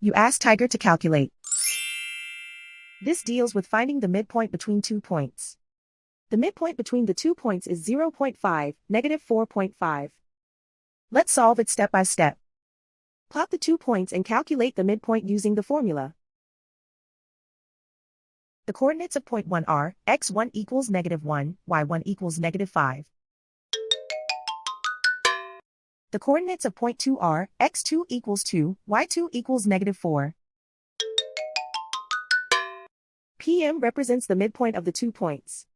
You ask Tiger to calculate. This deals with finding the midpoint between 2 points. The midpoint between the 2 points is 0.5, negative 4.5. Let's solve it step by step. Plot the 2 points and calculate the midpoint using the formula. The coordinates of point 1 are x1 equals negative 1, y1 equals negative 5. The coordinates of point 2 are x2 equals 2, y2 equals negative 4. PM represents the midpoint of the 2 points.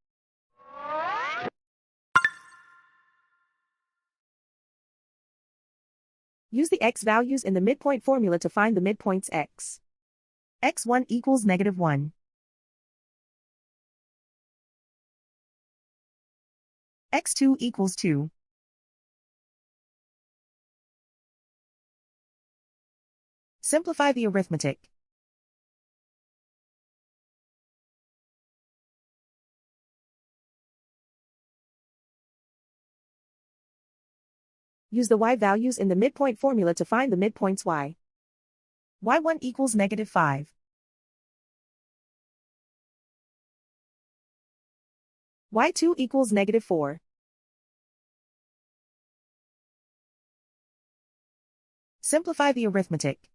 Use the x values in the midpoint formula to find the midpoints x. x1 equals negative 1. x2 equals 2. Simplify the arithmetic. Use the y values in the midpoint formula to find the midpoints y. y1 equals negative 5. y2 equals negative 4. Simplify the arithmetic.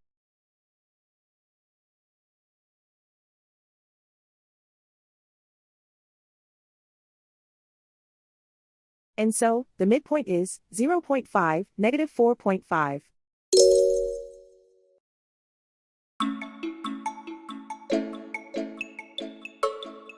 And so, the midpoint is 0.5, negative 4.5.